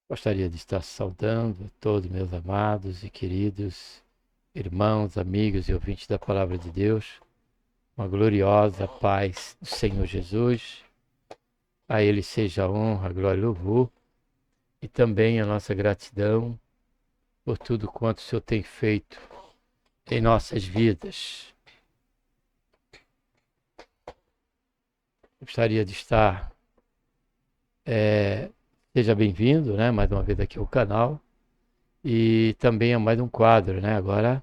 Gostaria de estar saudando a todos meus amados e queridos irmãos, amigos e ouvintes da Palavra de Deus. Uma gloriosa paz do Senhor Jesus. A Ele seja a honra, a glória e o louvor. E também a nossa gratidão por tudo quanto o Senhor tem feito em nossas vidas. Gostaria de estar... Seja bem-vindo, né, mais uma vez aqui ao canal. E também a mais um quadro, né? Agora,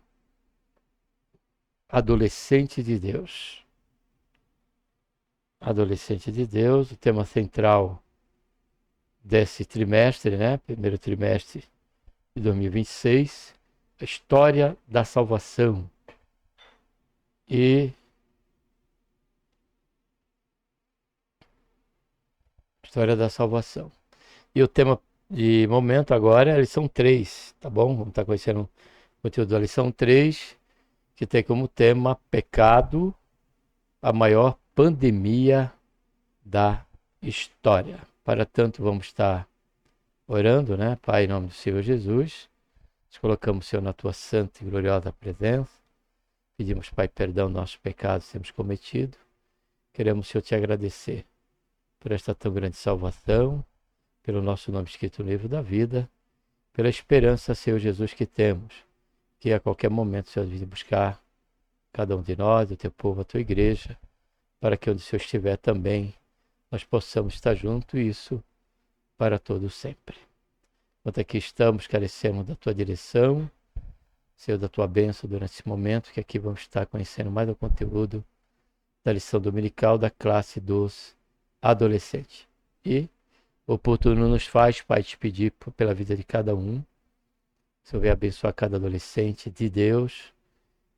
Adolescente de Deus. Adolescente de Deus, o tema central desse trimestre, né? Primeiro trimestre de 2026, a história da salvação. E história da salvação. E o tema de momento agora é a lição 3, tá bom? Vamos estar conhecendo o conteúdo da lição 3, que tem como tema pecado, a maior pandemia da história. Para tanto, vamos estar orando, né? Pai, em nome do Senhor Jesus, nós colocamos o Senhor na tua santa e gloriosa presença. Pedimos, Pai, perdão dos nossos pecados que temos cometido. Queremos, Senhor, te agradecer por esta tão grande salvação, pelo nosso nome escrito no livro da vida, pela esperança, Senhor Jesus, que temos, que a qualquer momento, Senhor, venha buscar cada um de nós, o teu povo, a tua igreja, para que onde o Senhor estiver também, nós possamos estar juntos, e isso para todo sempre. Enquanto aqui estamos, carecemos da tua direção, Senhor, da tua bênção durante esse momento, que aqui vamos estar conhecendo mais o conteúdo da lição dominical da classe dos adolescentes. E oportuno nos faz, Pai, te pedir pela vida de cada um, Senhor, venha abençoar cada adolescente de Deus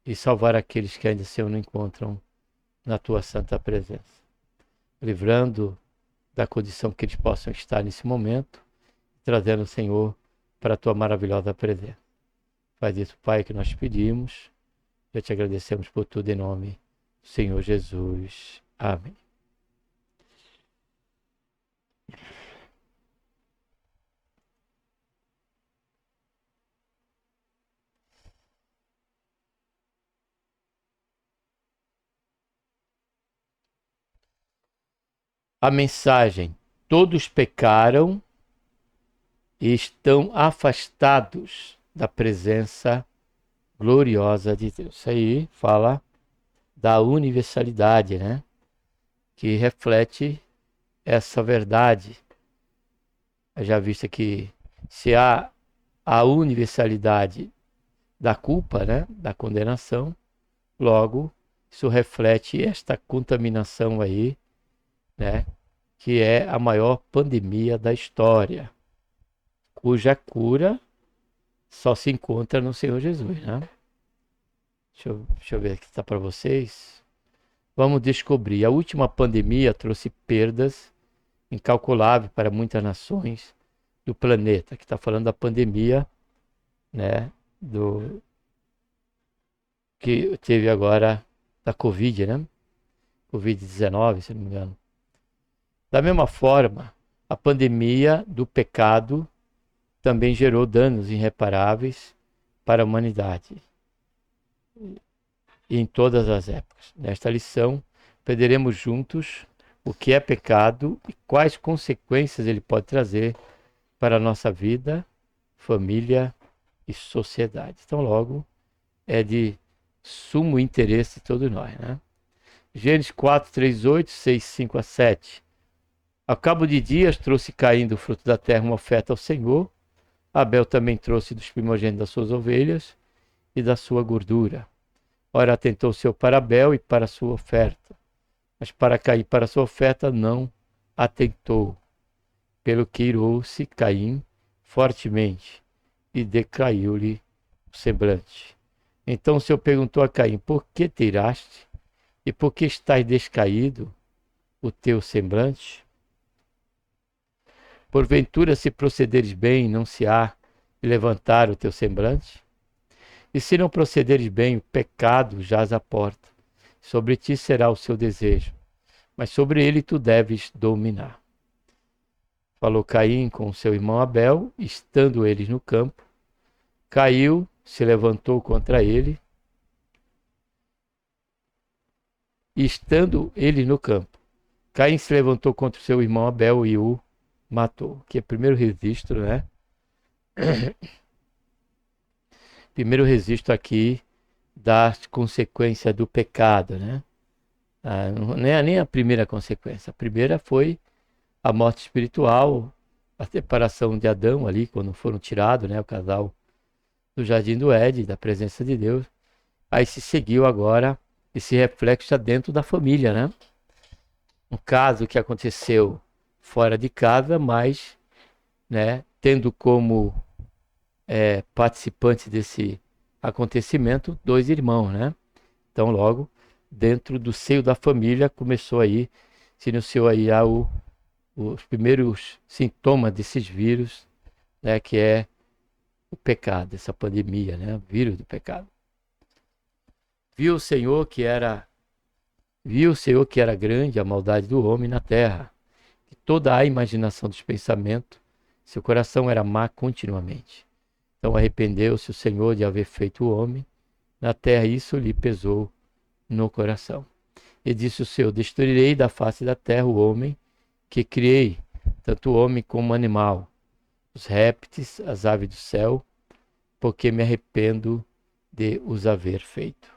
e salvar aqueles que ainda, Senhor, não encontram na tua santa presença, livrando da condição que eles possam estar nesse momento, trazendo o Senhor para a tua maravilhosa presença. Faz isso, Pai, que nós pedimos. Já te agradecemos por tudo em nome do Senhor Jesus. Amém. A mensagem: todos pecaram e estão afastados da presença gloriosa de Deus. Isso aí fala da universalidade, né? Que reflete essa verdade. Já visto que se há a universalidade da culpa, né? Da condenação, logo isso reflete esta contaminação aí, né? Que é a maior pandemia da história, cuja cura só se encontra no Senhor Jesus, né? Deixa eu ver aqui, está para vocês. Vamos descobrir. A última pandemia trouxe perdas incalculáveis para muitas nações do planeta. Que está falando da pandemia, né? Que teve agora da Covid, né? Covid-19, se não me engano. Da mesma forma, a pandemia do pecado também gerou danos irreparáveis para a humanidade e em todas as épocas. Nesta lição, aprenderemos juntos o que é pecado e quais consequências ele pode trazer para a nossa vida, família e sociedade. Então, logo, é de sumo interesse de todos nós, né? Gênesis 4, 3, 8, 6, 5 a 7. Ao cabo de dias, trouxe Caim do fruto da terra uma oferta ao Senhor. Abel também trouxe dos primogênitos das suas ovelhas e da sua gordura. Ora, atentou o Senhor para Abel e para a sua oferta, mas para Caim, para a sua oferta, não atentou. pelo que irou-se Caim fortemente e decaiu-lhe o semblante. Então o Senhor perguntou a Caim: por que te iraste? E por que estás descaído o teu semblante? Porventura, se procederes bem, não se há de levantar o teu semblante? E se não procederes bem, o pecado jaz à porta. Sobre ti será o seu desejo, mas sobre ele tu deves dominar. Falou Caim com seu irmão Abel, estando eles no campo. Caiu, se levantou contra ele, e estando eles no campo. Caim se levantou contra o seu irmão Abel e o matou. Que é o primeiro registro, né? Primeiro registro aqui das consequências do pecado, né? Não é nem a primeira consequência. A primeira foi a morte espiritual, a separação de Adão ali, quando foram tirados, né? O casal do Jardim do Éden, da presença de Deus. Aí se seguiu agora esse reflexo já dentro da família, né? Um caso que aconteceu fora de casa, mas, né, tendo como participante desse acontecimento 2 irmãos, né? Então, logo, dentro do seio da família, se iniciou aí os primeiros sintomas desses vírus, né, que é o pecado, essa pandemia, né, o vírus do pecado. Viu o Senhor que era grande a maldade do homem na terra, que toda a imaginação dos pensamentos, seu coração era má continuamente. Então arrependeu-se o Senhor de haver feito o homem na terra, e isso lhe pesou no coração. E disse o Senhor: destruirei da face da terra o homem que criei, tanto o homem como o animal, os répteis, as aves do céu, porque me arrependo de os haver feito.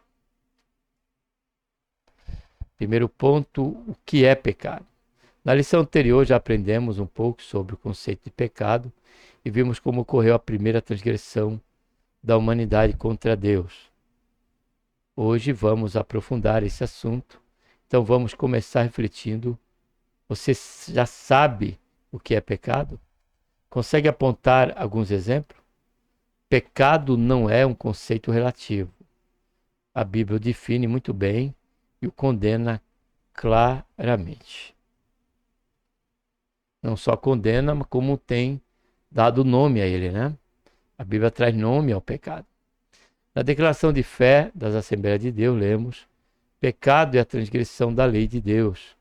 Primeiro ponto, o que é pecado? Na lição anterior já aprendemos um pouco sobre o conceito de pecado e vimos como ocorreu a primeira transgressão da humanidade contra Deus. Hoje vamos aprofundar esse assunto, então vamos começar refletindo. Você já sabe o que é pecado? Consegue apontar alguns exemplos? Pecado não é um conceito relativo. A Bíblia o define muito bem e o condena claramente. Não só condena, mas como tem dado nome a ele, né? A Bíblia traz nome ao pecado. Na declaração de fé das Assembleias de Deus, lemos: pecado é a transgressão da lei de Deus.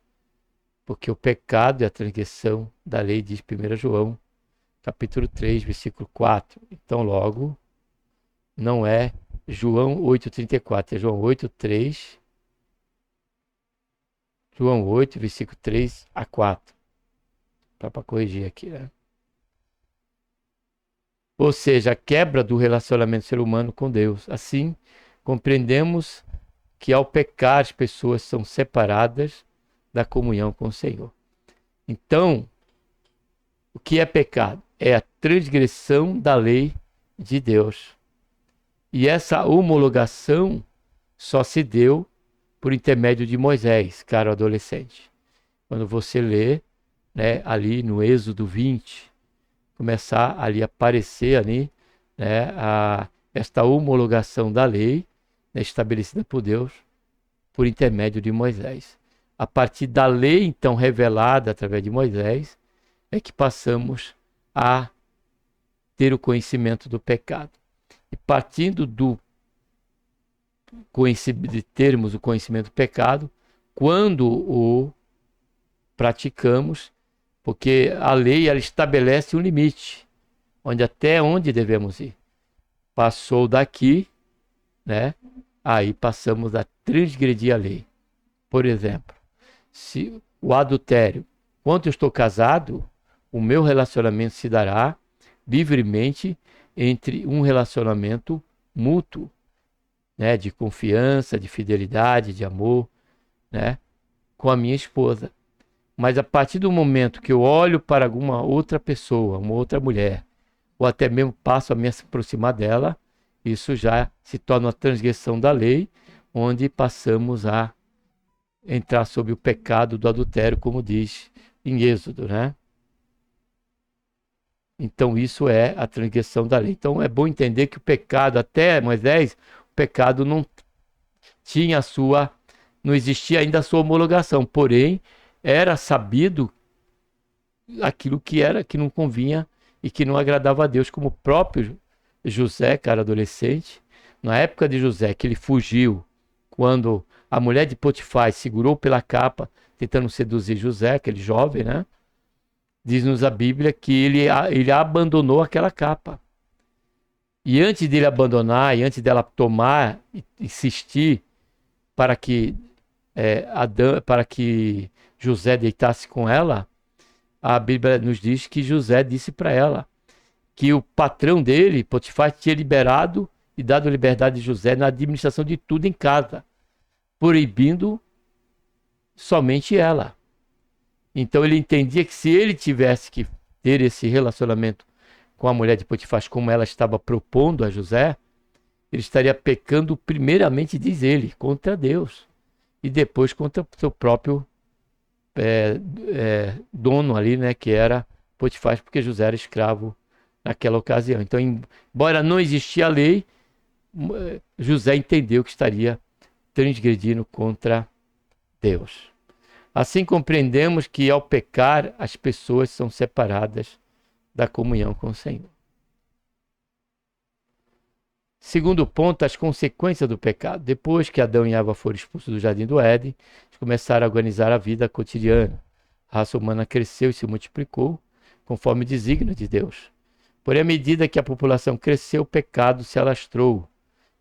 Porque o pecado é a transgressão da lei, diz 1 João, capítulo 3, versículo 4. Então, logo, não é João 8,34, é João 8,3. João 8, versículo 3 a 4. Para corrigir aqui, né? Ou seja, a quebra do relacionamento ser humano com Deus. Assim, compreendemos que ao pecar as pessoas são separadas da comunhão com o Senhor. Então, o que é pecado? É a transgressão da lei de Deus. E essa homologação só se deu por intermédio de Moisés, caro adolescente. Quando você lê, né, ali no Êxodo 20, começar ali a aparecer ali, né, esta homologação da lei, né, estabelecida por Deus por intermédio de Moisés. A partir da lei, então, revelada através de Moisés, é que passamos a ter o conhecimento do pecado. E partindo de termos o conhecimento do pecado, quando o praticamos, porque a lei ela estabelece um limite, até onde devemos ir. Passou daqui, né? Aí passamos a transgredir a lei. Por exemplo, se o adultério, quando eu estou casado, o meu relacionamento se dará livremente entre um relacionamento mútuo, né, de confiança, de fidelidade, de amor, né, com a minha esposa. Mas a partir do momento que eu olho para alguma outra pessoa, uma outra mulher, ou até mesmo passo a me aproximar dela, isso já se torna uma transgressão da lei, onde passamos a entrar sob o pecado do adultério, como diz em Êxodo, né? Então isso é a transgressão da lei. Então é bom entender que o pecado, até Moisés, o pecado não tinha a sua, não existia ainda a sua homologação, porém era sabido aquilo que era, que não convinha e que não agradava a Deus, como o próprio José, cara adolescente, na época de José, que ele fugiu, quando a mulher de Potifar segurou pela capa, tentando seduzir José, aquele jovem, né? Diz-nos a Bíblia que ele abandonou aquela capa. E antes dele abandonar, e antes dela tomar, insistir para que, para que José deitasse com ela, a Bíblia nos diz que José disse para ela que o patrão dele, Potifar, tinha liberado e dado liberdade de José na administração de tudo em casa, proibindo somente ela. Então ele entendia que se ele tivesse que ter esse relacionamento com a mulher de Potifar, como ela estava propondo a José, ele estaria pecando primeiramente, diz ele, contra Deus e depois contra o seu próprio dono ali, né, que era Potifar, porque José era escravo naquela ocasião. Então, embora não existia a lei, José entendeu que estaria transgredindo contra Deus. Assim compreendemos que ao pecar as pessoas são separadas da comunhão com o Senhor. Segundo ponto, as consequências do pecado. Depois que Adão e Eva foram expulsos do jardim do Éden, eles começaram a organizar a vida cotidiana. A raça humana cresceu e se multiplicou, conforme o desígnio de Deus. Porém, à medida que a população cresceu, o pecado se alastrou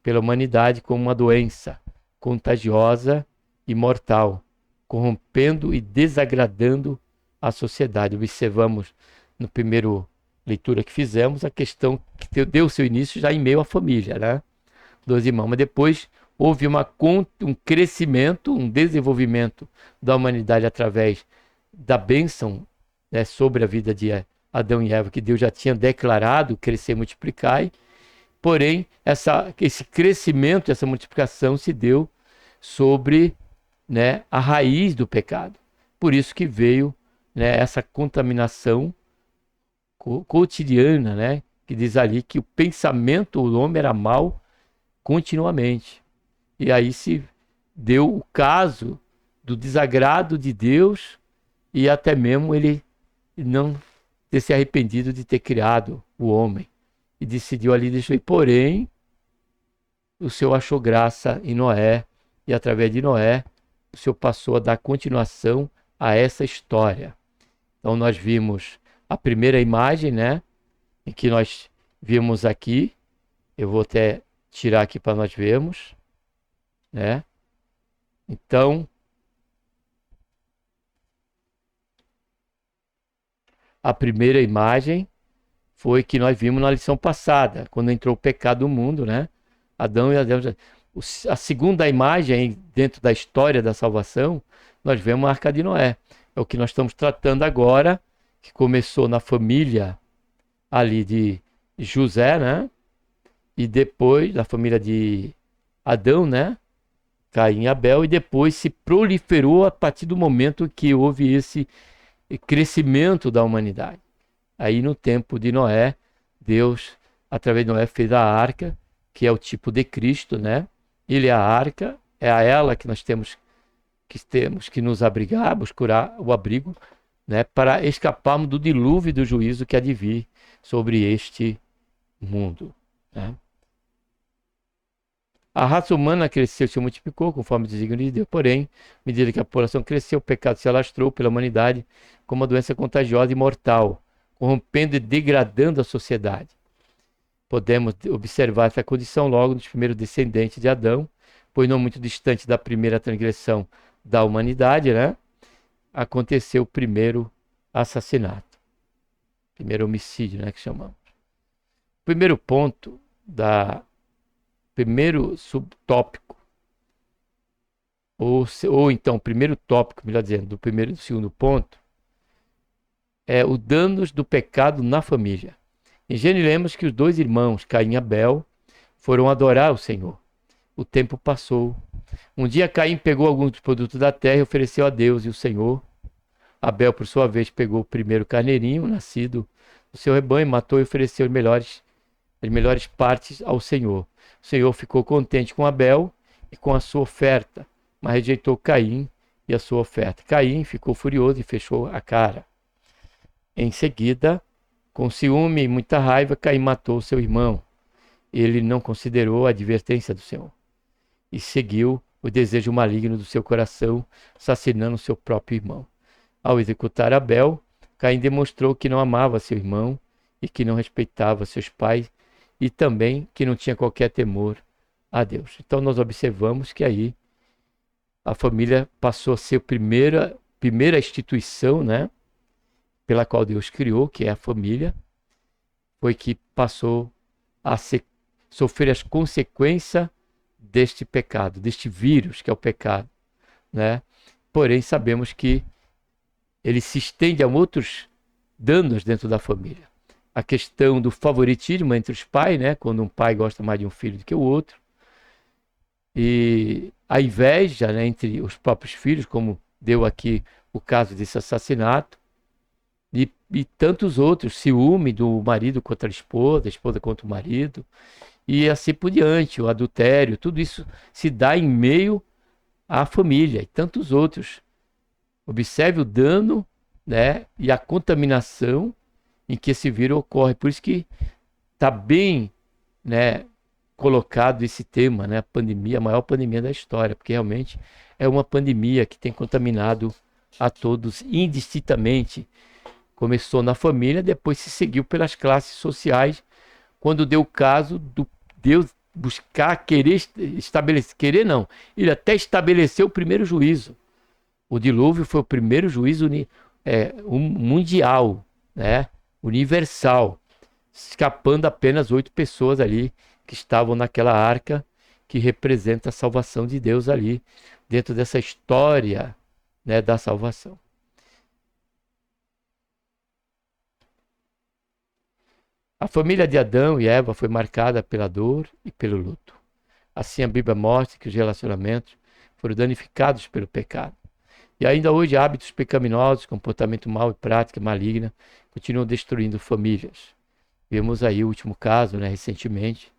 pela humanidade como uma doença contagiosa e mortal, corrompendo e desagradando a sociedade. Observamos no primeiro leitura que fizemos a questão que deu seu início já em meio à família, né? Dos irmãos. Mas depois houve um crescimento, um desenvolvimento da humanidade através da bênção, né, sobre a vida de Adão e Eva, que Deus já tinha declarado crescer e multiplicar. Porém, esse crescimento, essa multiplicação se deu sobre, né, a raiz do pecado. Por isso que veio, né, essa contaminação cotidiana, né, que diz ali que o pensamento do homem era mau continuamente. E aí se deu o caso do desagrado de Deus e até mesmo ele não ter se arrependido de ter criado o homem. E decidiu ali destruir. Porém, o Senhor achou graça em Noé e através de Noé o Senhor passou a dar continuação a essa história. Então nós vimos a primeira imagem, né, em que nós vimos aqui. Eu vou até tirar aqui para nós vermos, né? Então, a primeira imagem foi que nós vimos na lição passada, quando entrou o pecado no mundo, né? Adão e Adão. A segunda imagem dentro da história da salvação, nós vemos a Arca de Noé. É o que nós estamos tratando agora, que começou na família ali de José, né? E depois da família de Adão, né? Caim e Abel, e depois se proliferou a partir do momento que houve esse crescimento da humanidade. Aí no tempo de Noé, Deus, através de Noé, fez a arca, que é o tipo de Cristo, né? Ele é a arca, é a ela que nós temos que nos abrigar, buscar o abrigo, né? Para escaparmos do dilúvio e do juízo que há de vir sobre este mundo, né? A raça humana cresceu e se multiplicou, conforme o desígnio de Deus. Porém, à medida que a população cresceu, o pecado se alastrou pela humanidade como uma doença contagiosa e mortal, corrompendo e degradando a sociedade. Podemos observar essa condição logo nos primeiros descendentes de Adão, pois não muito distante da primeira transgressão da humanidade, né? Aconteceu o primeiro assassinato, primeiro homicídio, né, que chamamos. Primeiro ponto primeiro subtópico, ou então primeiro tópico, melhor dizendo, do primeiro e do segundo ponto, é o danos do pecado na família. Em Gênesis lemos que os dois irmãos, Caim e Abel, foram adorar o Senhor. O tempo passou. Um dia Caim pegou alguns dos produtos da terra e ofereceu a Deus e o Senhor. Abel, por sua vez, pegou o primeiro carneirinho nascido o seu rebanho, matou e ofereceu as melhores partes ao Senhor. O Senhor ficou contente com Abel e com a sua oferta, mas rejeitou Caim e a sua oferta. Caim ficou furioso e fechou a cara. Em seguida, com ciúme e muita raiva, Caim matou seu irmão. Ele não considerou a advertência do Senhor e seguiu o desejo maligno do seu coração, assassinando seu próprio irmão. Ao executar Abel, Caim demonstrou que não amava seu irmão e que não respeitava seus pais e também que não tinha qualquer temor a Deus. Então nós observamos que aí a família passou a ser a primeira instituição, né, pela qual Deus criou, que é a família, foi que passou a sofrer as consequências deste pecado, deste vírus que é o pecado, né? Porém, sabemos que ele se estende a outros danos dentro da família. A questão do favoritismo entre os pais, né? Quando um pai gosta mais de um filho do que o outro. E a inveja, né, entre os próprios filhos, como deu aqui o caso desse assassinato. E tantos outros, ciúme do marido contra a esposa contra o marido, e assim por diante, o adultério, tudo isso se dá em meio à família e tantos outros. Observe o dano, né, e a contaminação em que esse vírus ocorre. Por isso que está bem, né, colocado esse tema, né, a pandemia, a maior pandemia da história, porque realmente é uma pandemia que tem contaminado a todos indistintamente. Começou na família, depois se seguiu pelas classes sociais, quando deu o caso do Deus buscar, querer estabelecer, querer não, ele até estabeleceu o primeiro juízo. O dilúvio foi o primeiro juízo mundial, né, universal, escapando apenas 8 pessoas ali que estavam naquela arca que representa a salvação de Deus ali, dentro dessa história, né, da salvação. A família de Adão e Eva foi marcada pela dor e pelo luto. Assim a Bíblia mostra que os relacionamentos foram danificados pelo pecado. E ainda hoje hábitos pecaminosos, comportamento mau e prática maligna continuam destruindo famílias. Vemos aí o último caso, né, recentemente,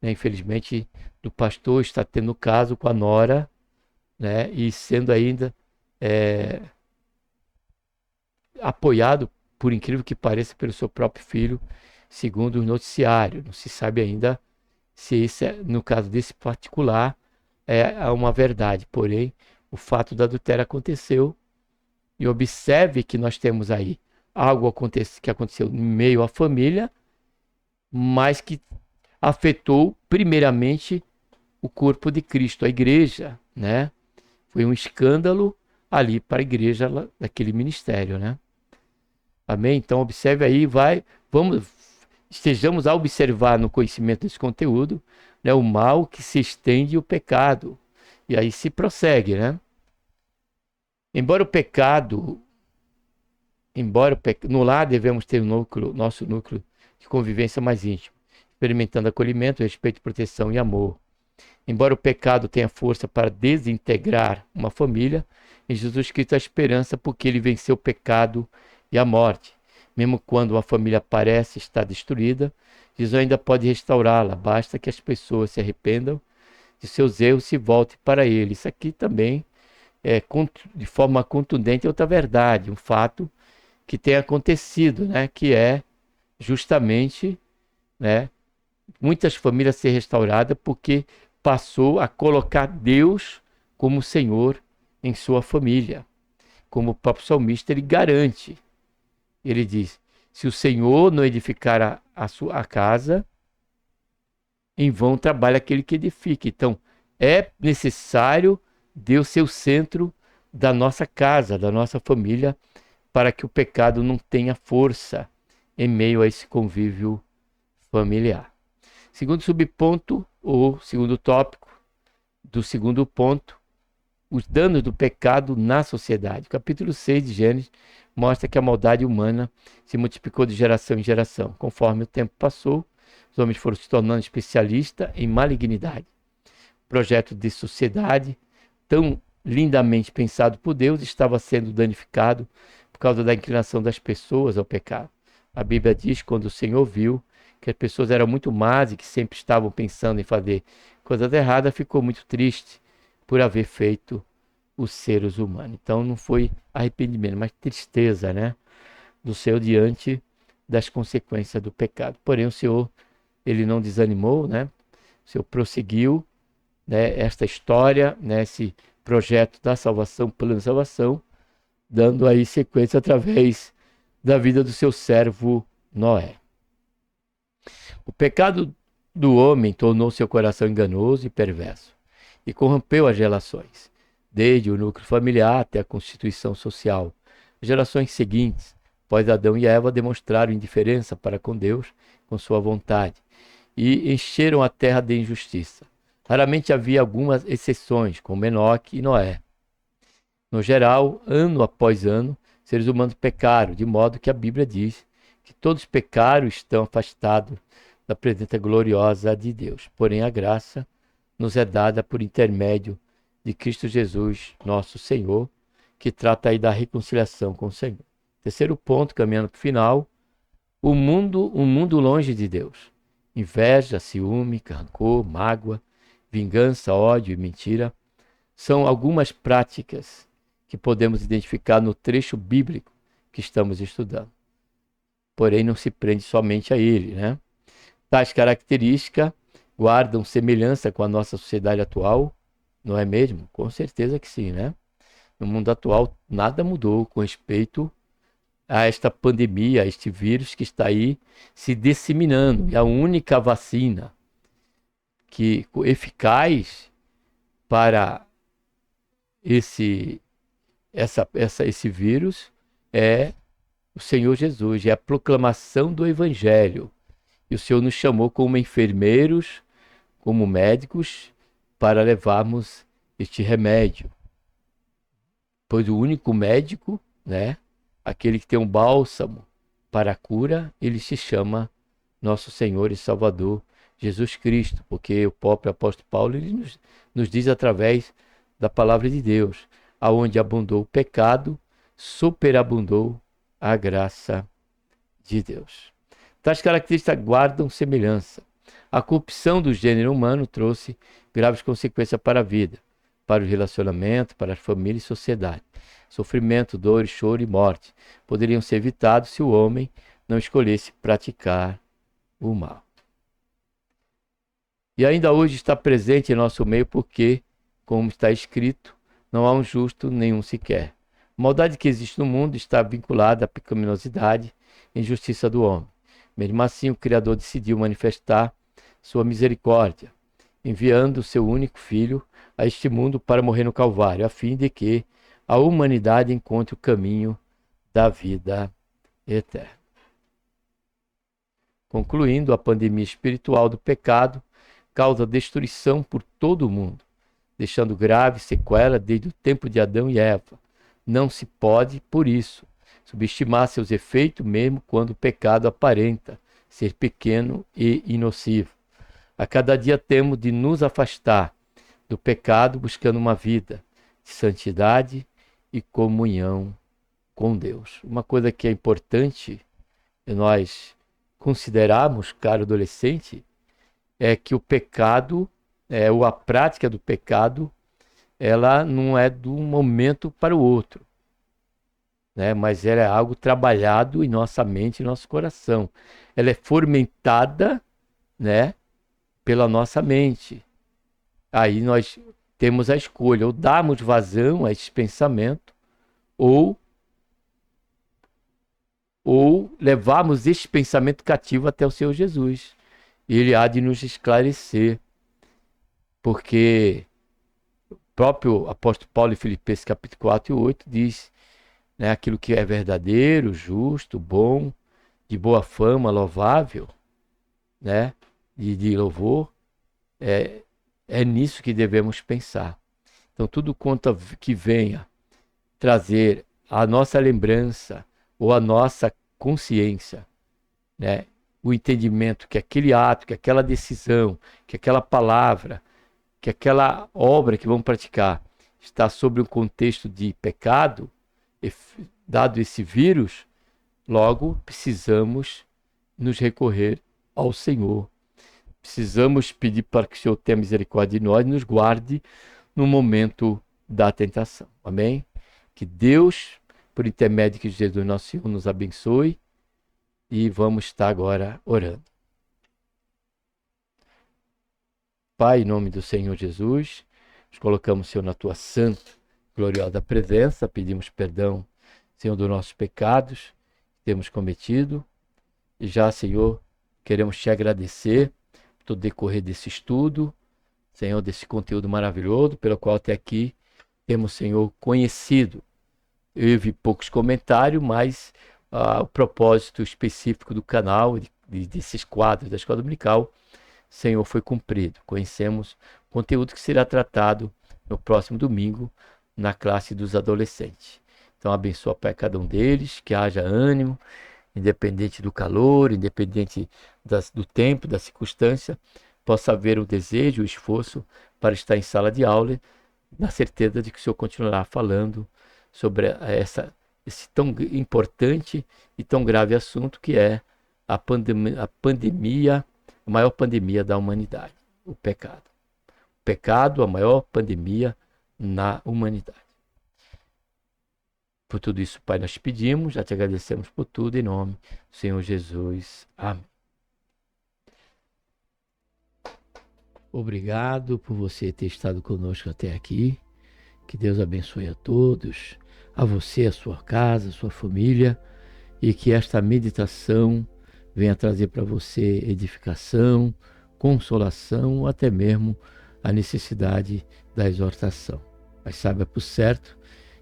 né, infelizmente, do pastor está tendo caso com a nora, né, e sendo ainda apoiado, por incrível que pareça, pelo seu próprio filho, segundo o noticiário. Não se sabe ainda se isso no caso desse particular, é uma verdade. Porém, o fato do adultério aconteceu. E observe que nós temos aí algo que aconteceu no meio à família, mas que afetou primeiramente o corpo de Cristo, a igreja, né? Foi um escândalo ali para a igreja daquele ministério, né? Amém? Então observe aí, estejamos a observar no conhecimento desse conteúdo, né, o mal que se estende e o pecado. E aí se prossegue, né? Embora o pecado, no lar devemos ter nosso núcleo de convivência mais íntimo, experimentando acolhimento, respeito, proteção e amor. Embora o pecado tenha força para desintegrar uma família, em Jesus Cristo há esperança porque ele venceu o pecado e a morte. Mesmo quando uma família parece estar destruída, Jesus ainda pode restaurá-la. Basta que as pessoas se arrependam de seus erros e se voltem para ele. Isso aqui também é de forma contundente outra verdade, um fato que tem acontecido, né? Que é justamente, né, muitas famílias ser restauradas porque passou a colocar Deus como Senhor em sua família. Como o próprio salmista ele garante. Ele diz: se o Senhor não edificar a casa, em vão trabalha aquele que edifica. Então, é necessário Deus ser o centro da nossa casa, da nossa família, para que o pecado não tenha força em meio a esse convívio familiar. Segundo subponto, ou segundo tópico do segundo ponto, os danos do pecado na sociedade. O capítulo 6 de Gênesis mostra que a maldade humana se multiplicou de geração em geração. Conforme o tempo passou, os homens foram se tornando especialistas em malignidade. O projeto de sociedade, tão lindamente pensado por Deus, estava sendo danificado por causa da inclinação das pessoas ao pecado. A Bíblia diz, quando o Senhor viu que as pessoas eram muito más e que sempre estavam pensando em fazer coisas erradas, ficou muito triste por haver feito os seres humanos. Então não foi arrependimento, mas tristeza, né, do Senhor diante das consequências do pecado. Porém o Senhor, ele não desanimou, né? O Senhor prosseguiu, né, esta história, né, esse projeto da salvação, plano de salvação, dando aí sequência através da vida do seu servo Noé. O pecado do homem tornou seu coração enganoso e perverso e corrompeu as relações, desde o núcleo familiar até a constituição social. As gerações seguintes, após Adão e Eva, demonstraram indiferença para com Deus, com sua vontade, e encheram a terra de injustiça. Raramente havia algumas exceções, como Enoque e Noé. No geral, ano após ano, seres humanos pecaram, de modo que a Bíblia diz que todos pecaram e estão afastados da presença gloriosa de Deus. Porém, a graça nos é dada por intermédio de Cristo Jesus, nosso Senhor, que trata aí da reconciliação com o Senhor. Terceiro ponto, caminhando para o final, um mundo longe de Deus. Inveja, ciúme, rancor, mágoa, vingança, ódio e mentira são algumas práticas que podemos identificar no trecho bíblico que estamos estudando. Porém, não se prende somente a ele, né? Tais características guardam semelhança com a nossa sociedade atual, não é mesmo? Com certeza que sim, né? No mundo atual, nada mudou com respeito a esta pandemia, a este vírus que está aí se disseminando. E a única vacina que eficaz para esse vírus é o Senhor Jesus, é a proclamação do Evangelho. E o Senhor nos chamou como enfermeiros, como médicos, para levarmos este remédio. Pois o único médico, né, aquele que tem um bálsamo para a cura, ele se chama nosso Senhor e Salvador Jesus Cristo, porque o próprio apóstolo Paulo ele nos diz através da palavra de Deus, aonde abundou o pecado, superabundou a graça de Deus. Tais características guardam semelhança. A corrupção do gênero humano trouxe graves consequências para a vida, para o relacionamento, para a família e sociedade. Sofrimento, dor, choro e morte poderiam ser evitados se o homem não escolhesse praticar o mal. E ainda hoje está presente em nosso meio porque, como está escrito, não há um justo nenhum sequer. A maldade que existe no mundo está vinculada à pecaminosidade e injustiça do homem. Mesmo assim, o Criador decidiu manifestar sua misericórdia, enviando o seu único filho a este mundo para morrer no Calvário, a fim de que a humanidade encontre o caminho da vida eterna. Concluindo, a pandemia espiritual do pecado causa destruição por todo o mundo, deixando grave sequela desde o tempo de Adão e Eva. Não se pode, por isso, subestimar seus efeitos mesmo quando o pecado aparenta ser pequeno e inocivo. A cada dia temos de nos afastar do pecado buscando uma vida de santidade e comunhão com Deus. Uma coisa que é importante nós considerarmos, caro adolescente, é que o pecado, ou a prática do pecado, ela não é de um momento para o outro, né? Mas ela é algo trabalhado em nossa mente e nosso coração. Ela é fomentada, né, pela nossa mente. Aí nós temos a escolha, ou darmos vazão a esse pensamento, ou levarmos este pensamento cativo até o Senhor Jesus. Ele há de nos esclarecer, porque o próprio apóstolo Paulo em Filipenses capítulo 4 e 8 diz, né, aquilo que é verdadeiro, justo, bom, de boa fama, louvável, né, de louvor, é nisso que devemos pensar. Então tudo quanto que venha trazer a nossa lembrança ou a nossa consciência, né, o entendimento que aquele ato, que aquela decisão, que aquela palavra, que aquela obra que vamos praticar está sobre um contexto de pecado, dado esse vírus, Logo, precisamos nos recorrer ao Senhor. Precisamos pedir para que o Senhor tenha misericórdia de nós e nos guarde no momento da tentação. Amém? Que Deus, por intermédio de Jesus nosso Senhor, nos abençoe. E vamos estar agora orando. Pai, em nome do Senhor Jesus, nos colocamos, Senhor, na tua santa, gloriosa presença. Pedimos perdão, Senhor, dos nossos pecados que temos cometido. E já, Senhor, queremos te agradecer por todo o decorrer desse estudo, Senhor, desse conteúdo maravilhoso, pelo qual até aqui temos, Senhor, conhecido. Eu vi poucos comentários, mas o propósito específico do canal, desses quadros da Escola Dominical, Senhor, foi cumprido. Conhecemos o conteúdo que será tratado no próximo domingo na classe dos adolescentes. Então, abençoa, Pai, cada um deles, que haja ânimo, independente do calor, independente do tempo, da circunstância, possa haver o desejo, o esforço para estar em sala de aula, na certeza de que o Senhor continuará falando sobre esse tão importante e tão grave assunto que é a pandemia, a maior pandemia da humanidade, o pecado. O pecado, a maior pandemia na humanidade. Por tudo isso, Pai, nós pedimos, já te agradecemos por tudo, em nome do Senhor Jesus. Amém. Obrigado por você ter estado conosco até aqui. Que Deus abençoe a todos, a você, a sua casa, a sua família, e que esta meditação venha trazer para você edificação, consolação, ou até mesmo a necessidade da exortação. Mas saiba por certo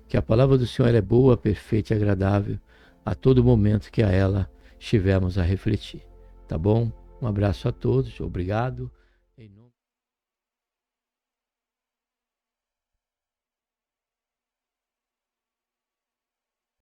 que a palavra do Senhor é boa, perfeita e agradável a todo momento que a ela estivermos a refletir. Tá bom? Um abraço a todos, obrigado. Em nome